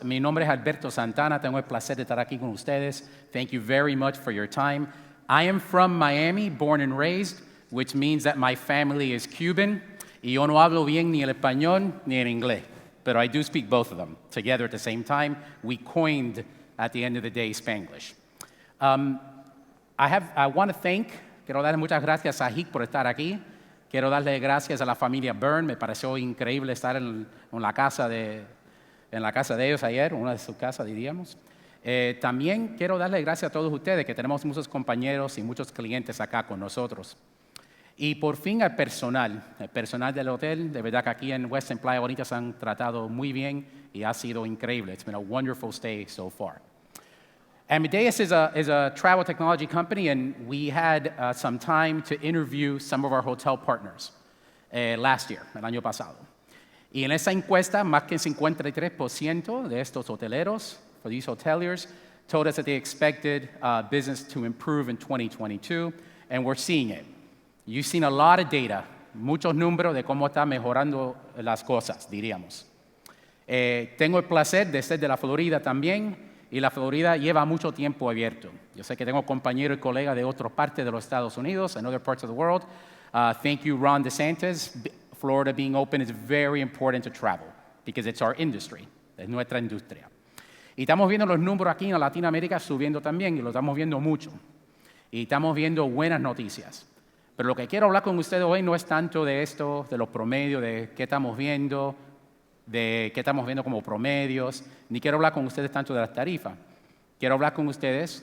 Mi nombre es Alberto Santana. Tengo el placer de estar aquí con ustedes. Thank you very much for your time. I am from Miami, born and raised, which means that my family is Cuban. Y yo no hablo bien ni el español ni el inglés, but I do speak both of them together at the same time. We coined, at the end of the day, Spanglish. I want to thank, quiero darle muchas gracias a SAHIC por estar aquí. Quiero darle gracias a la familia Byrne. Me pareció increíble estar en la casa de ellos ayer, una de sus casas, diríamos. También quiero darle gracias a todos ustedes, que tenemos muchos compañeros y muchos clientes acá con nosotros. Y por fin al personal, el personal del hotel. De verdad que aquí en Western Playa Bonita se han tratado muy bien y ha sido increíble. It's been a wonderful stay so far. Amadeus is a travel technology company, and we had some time to interview some of our hotel partners last year, el año pasado. Y en esa encuesta, más que el 53% de estos hoteleros, for these hoteliers, told us that they expected business to improve in 2022, and we're seeing it. You've seen a lot of data, muchos números de cómo está mejorando las cosas, diríamos. Tengo el placer de ser de la Florida también, y la Florida lleva mucho tiempo abierto. Yo sé que tengo compañeros y colegas de otras partes de los Estados Unidos, and other parts of the world. Thank you, Ron DeSantis. Florida being open is very important to travel because it's our industry, es nuestra industria. Y estamos viendo los números aquí en Latinoamérica subiendo también, y lo estamos viendo mucho. Y estamos viendo buenas noticias. Pero lo que quiero hablar con ustedes hoy no es tanto de esto, de los promedios, de qué estamos viendo, de qué estamos viendo como promedios, ni quiero hablar con ustedes tanto de las tarifas. Quiero hablar con ustedes,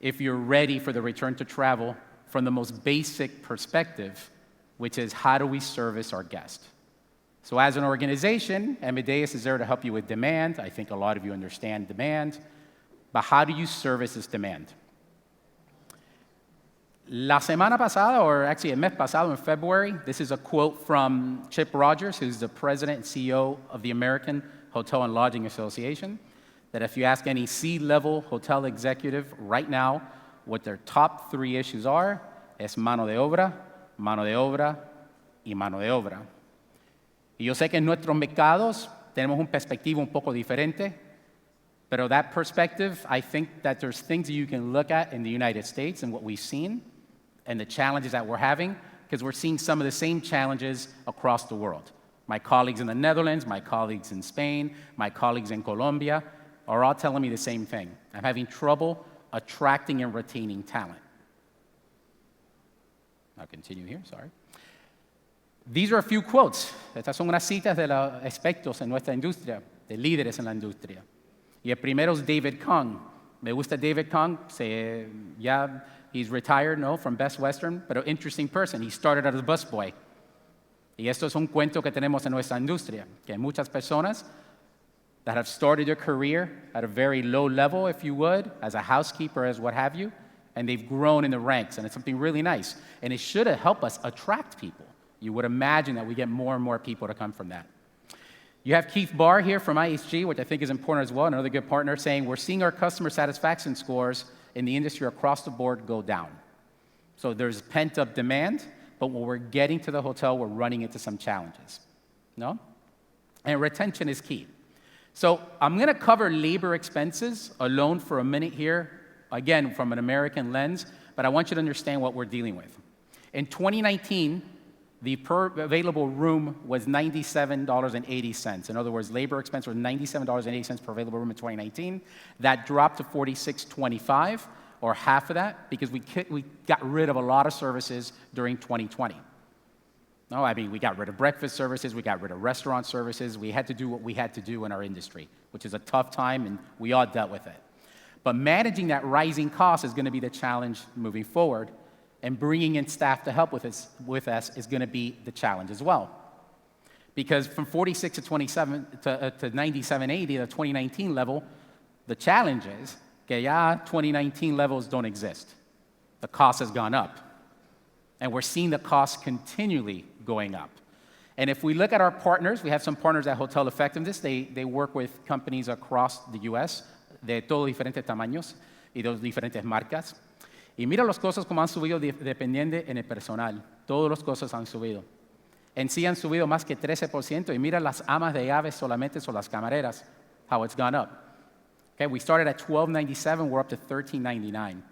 if you're ready for the return to travel, from the most basic perspective, which is how do we service our guest? So as an organization, Amadeus is there to help you with demand. I think a lot of you understand demand. But how do you service this demand? La semana pasada, or actually el mes pasado in February, this is a quote from Chip Rogers, who's the president and CEO of the American Hotel and Lodging Association, that if you ask any C-level hotel executive right now what their top 3 issues are, es mano de obra, y mano de obra. Y yo sé que en nuestros mercados tenemos un perspectiva un poco diferente, pero that perspective, I think that there's things that you can look at in the United States and what we've seen and the challenges that we're having, because we're seeing some of the same challenges across the world. My colleagues in the Netherlands, my colleagues in Spain, my colleagues in Colombia are all telling me the same thing. I'm having trouble attracting and retaining talent. I'll continue here, sorry. These are a few quotes. Estas son unas citas de los expertos en nuestra industria, de líderes en la industria. Y el primero es David Kong. Me gusta David Kong. He's retired, no, from Best Western, but an interesting person. He started as a busboy. Y esto es un cuento que tenemos en nuestra industria, que hay muchas personas that have started their career at a very low level, if you would, as a housekeeper, as what have you, and they've grown in the ranks, and it's something really nice. And it should help us attract people. You would imagine that we get more and more people to come from that. You have Keith Barr here from IHG, which I think is important as well, another good partner, saying we're seeing our customer satisfaction scores in the industry across the board go down. So there's pent-up demand, but when we're getting to the hotel, we're running into some challenges. No? And retention is key. So I'm going to cover labor expenses alone for a minute here, again, from an American lens, but I want you to understand what we're dealing with. In 2019, the per available room was $97.80. In other words, labor expense was $97.80 per available room in 2019. That dropped to $46.25, or half of that, because we got rid of a lot of services during 2020. No, I mean, we got rid of breakfast services, we got rid of restaurant services. We had to do what we had to do in our industry, which is a tough time, and we all dealt with it. But managing that rising cost is going to be the challenge moving forward, and bringing in staff to help with us is going to be the challenge as well. Because from 46 to 27 to 97.80, the 2019 level, the challenge is que ya 2019 levels don't exist. The cost has gone up. And we're seeing the cost continually going up. And if we look at our partners, we have some partners at Hotel Effectiveness. They work with companies across the U.S. de todos diferentes tamaños y de diferentes marcas. Y mira los costos como han subido dependiendo en el personal. Todos los costos han subido. En sí han subido más que 13%. Y mira las amas de llaves solamente son las camareras. how it's gone up. Okay, we started at $12.97, we're up to $13.99.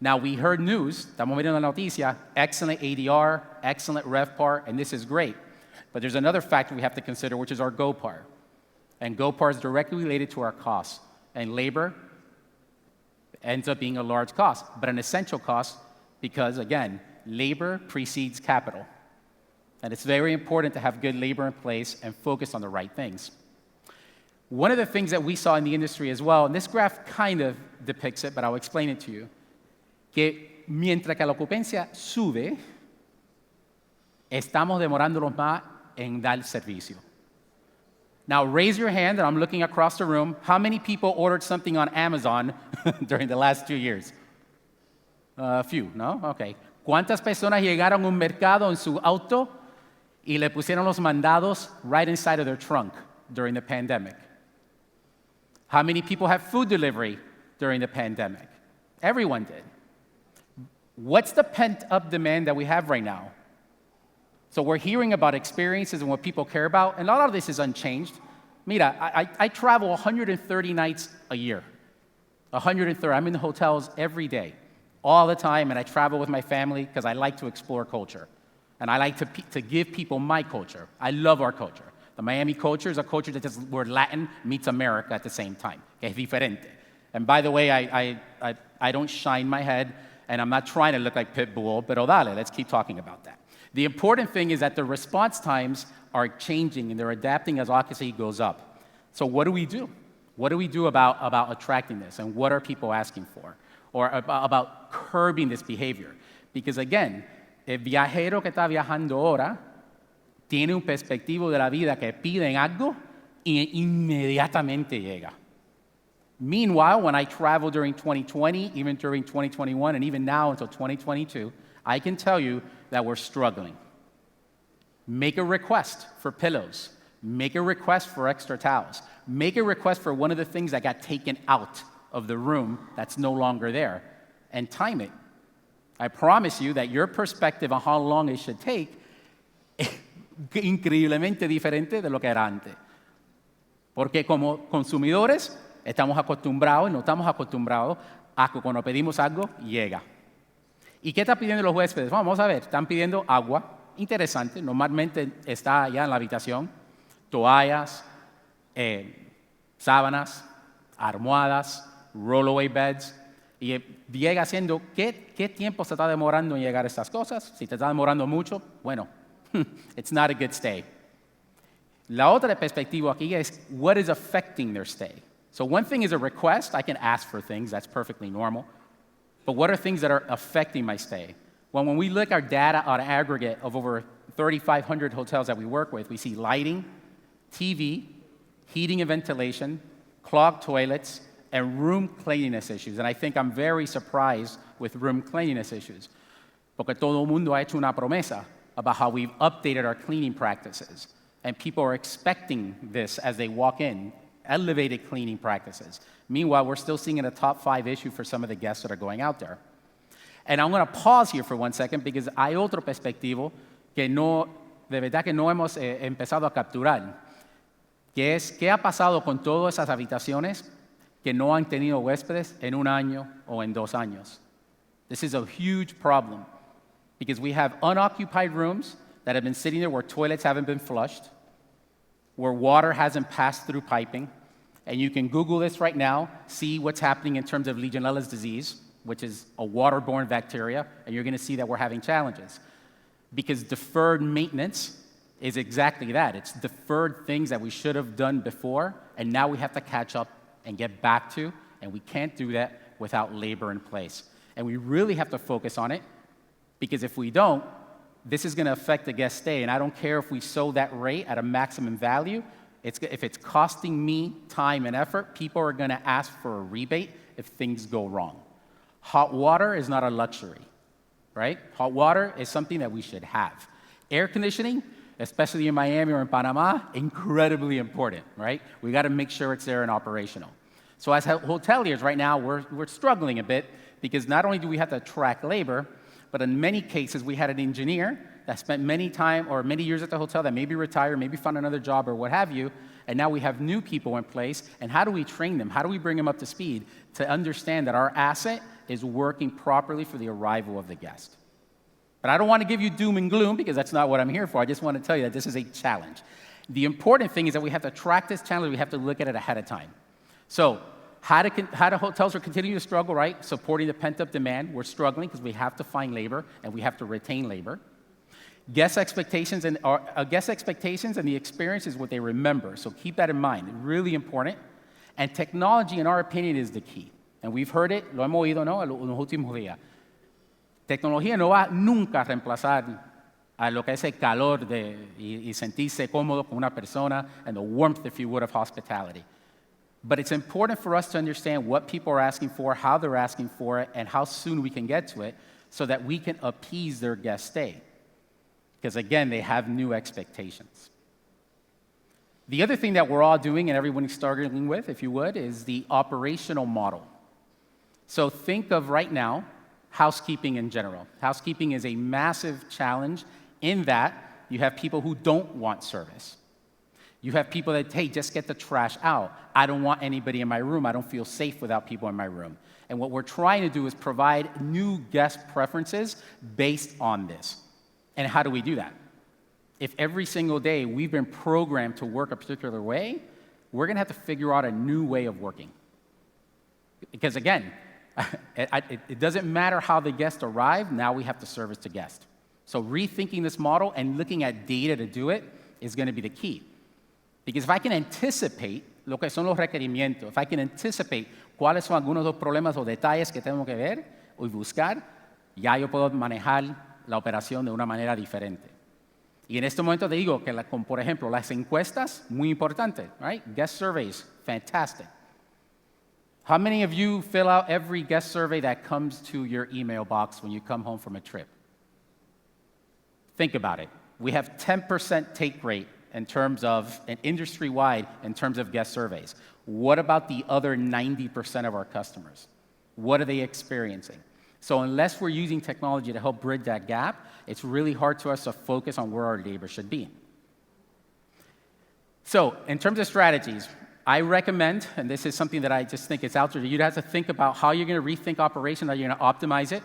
Now, we heard news, estamos viendo la noticia, excellent ADR, excellent RevPAR, and this is great. But there's another factor we have to consider, which is our GOPAR. And GOPAR is directly related to our costs. And labor ends up being a large cost, but an essential cost because, again, labor precedes capital. And it's very important to have good labor in place and focus on the right things. One of the things that we saw in the industry as well, and this graph kind of depicts it, but I'll explain it to you, que mientras que la ocupancia sube, estamos demorándonos más en dar servicio. Now, raise your hand, and I'm looking across the room. How many people ordered something on Amazon during the last 2 years? A few, no? Okay. ¿Cuántas personas llegaron a un mercado en su auto y le pusieron los mandados right inside of their trunk during the pandemic? How many people have food delivery during the pandemic? Everyone did. What's the pent-up demand that we have right now? So we're hearing about experiences and what people care about, and a lot of this is unchanged. Mira, I travel 130 nights a year. 130. I'm in the hotels every day, all the time, and I travel with my family because I like to explore culture. And I like to give people my culture. I love our culture. The Miami culture is a culture that just where Latin meets America at the same time. Que es diferente. And by the way, I don't shine my head, and I'm not trying to look like Pitbull, pero dale, let's keep talking about that. The important thing is that the response times are changing and they're adapting as occupancy goes up. So what do we do? What do we do about attracting this? And what are people asking for? Or about curbing this behavior? Because again, el viajero que está viajando ahora tiene un perspectivo de la vida que piden algo y inmediatamente llega. Meanwhile, when I travel during 2020, even during 2021, and even now until 2022, I can tell you that we're struggling. Make a request for pillows. Make a request for extra towels. Make a request for one of the things that got taken out of the room that's no longer there. And time it. I promise you that your perspective on how long it should take es increíblemente diferente de lo que era antes. Porque como consumidores estamos acostumbrados y no estamos acostumbrados a que cuando pedimos algo, llega. ¿Y qué están pidiendo los huéspedes? Vamos a ver, están pidiendo agua, interesante, normalmente está allá en la habitación, toallas, sábanas, almohadas, rollaway beds, y llega siendo, ¿qué tiempo se está demorando en llegar a estas cosas? Si te está demorando mucho, bueno, it's not a good stay. La otra perspectiva aquí es, what is affecting their stay? So one thing is a request, I can ask for things, that's perfectly normal. But what are things that are affecting my stay? Well, when we look at our data on aggregate of over 3,500 hotels that we work with, we see lighting, TV, heating and ventilation, clogged toilets, and room cleanliness issues. And I think I'm very surprised with room cleanliness issues. Porque todo el mundo ha hecho una promesa about how we've updated our cleaning practices. And people are expecting this as they walk in, elevated cleaning practices. Meanwhile, we're still seeing it a top 5 issue for some of the guests that are going out there. And I'm going to pause here for 1 second because hay otro perspectivo que no, de verdad que no hemos empezado a capturar, que es qué ha pasado con todas esas habitaciones que no han tenido huéspedes en 1 año o en 2 años. This is a huge problem because we have unoccupied rooms that have been sitting there where toilets haven't been flushed, where water hasn't passed through piping. And you can Google this right now, see what's happening in terms of Legionella's disease, which is a waterborne bacteria, and you're going to see that we're having challenges. Because deferred maintenance is exactly that. It's deferred things that we should have done before, and now we have to catch up and get back to, and we can't do that without labor in place. And we really have to focus on it, because if we don't, this is going to affect the guest stay, and I don't care if we sold that rate at a maximum value. If it's costing me time and effort, people are going to ask for a rebate if things go wrong. Hot water is not a luxury, right? Hot water is something that we should have. Air conditioning, especially in Miami or in Panama, incredibly important, right? We got to make sure it's there and operational. So as hoteliers right now, we're struggling a bit because not only do we have to attract labor, but in many cases we had an engineer that spent many years at the hotel that maybe retired, maybe found another job or what have you, and now we have new people in place, and how do we train them? How do we bring them up to speed to understand that our asset is working properly for the arrival of the guest? But I don't want to give you doom and gloom because that's not what I'm here for. I just want to tell you that this is a challenge. The important thing is that we have to track this challenge. We have to look at it ahead of time. So how do hotels are continuing to struggle, right? Supporting the pent-up demand. We're struggling because we have to find labor and we have to retain labor. Guest expectations and the experience is what they remember. So keep that in mind. Really important. And technology, in our opinion, is the key. And we've heard it, lo hemos oído, ¿no? En los últimos días. Tecnología no va nunca a reemplazar a lo que es el calor y sentirse cómodo con una persona and the warmth, if you would, of hospitality. But it's important for us to understand what people are asking for, how they're asking for it, and how soon we can get to it so that we can appease their guest stay. Because again, they have new expectations. The other thing that we're all doing and everyone is struggling with, if you would, is the operational model. So think of right now, housekeeping in general. Housekeeping is a massive challenge in that you have people who don't want service. You have people that, hey, just get the trash out. I don't want anybody in my room. I don't feel safe without people in my room. And what we're trying to do is provide new guest preferences based on this. And how do we do that? If every single day we've been programmed to work a particular way, we're going to have to figure out a new way of working. Because again, it doesn't matter how the guest arrived, now we have to service the guest. So rethinking this model and looking at data to do it is going to be the key. Because if I can anticipate lo que son los requerimientos, if I can anticipate cuáles son algunos de los problemas o detalles que tengo que ver o buscar, ya yo puedo manejar la operación de una manera diferente. Y en este momento te digo que, por ejemplo, las encuestas, muy importante, right? Guest surveys, fantastic. How many of you fill out every guest survey that comes to your email box when you come home from a trip? Think about it. We have 10% take rate in terms of, and industry-wide, in terms of guest surveys. What about the other 90% of our customers? What are they experiencing? So unless we're using technology to help bridge that gap, it's really hard to us to focus on where our labor should be. So in terms of strategies, I recommend, and this is something that I just think is out there, you'd have to think about how you're going to rethink operation, how you're going to optimize it,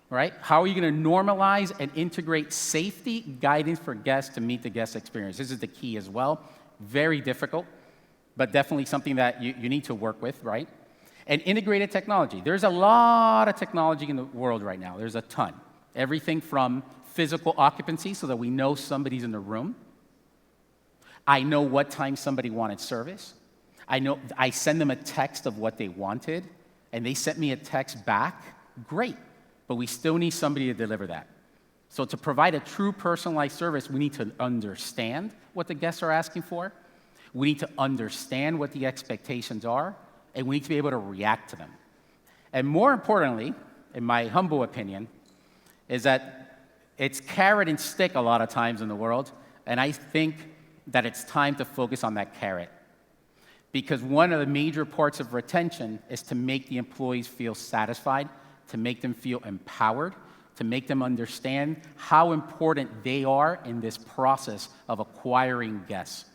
right? How are you going to normalize and integrate safety guidance for guests to meet the guest experience? This is the key as well. Very difficult, but definitely something that you need to work with, right? And integrated technology. There's a lot of technology in the world right now. There's a ton. Everything from physical occupancy so that we know somebody's in the room. I know what time somebody wanted service. I send them a text of what they wanted, and they sent me a text back. Great, but we still need somebody to deliver that. So to provide a true personalized service, we need to understand what the guests are asking for. We need to understand what the expectations are, and we need to be able to react to them. And more importantly, in my humble opinion, is that it's carrot and stick a lot of times in the world, and I think that it's time to focus on that carrot. Because one of the major parts of retention is to make the employees feel satisfied, to make them feel empowered, to make them understand how important they are in this process of acquiring guests.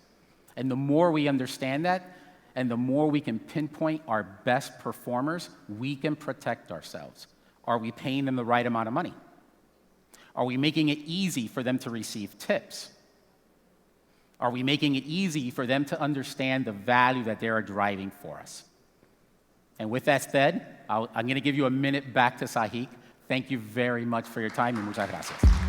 And the more we understand that, and the more we can pinpoint our best performers, we can protect ourselves. Are we paying them the right amount of money? Are we making it easy for them to receive tips? Are we making it easy for them to understand the value that they are driving for us? And with that said, I'm going to give you a minute back to SAHIC. Thank you very much for your time, y muchas gracias.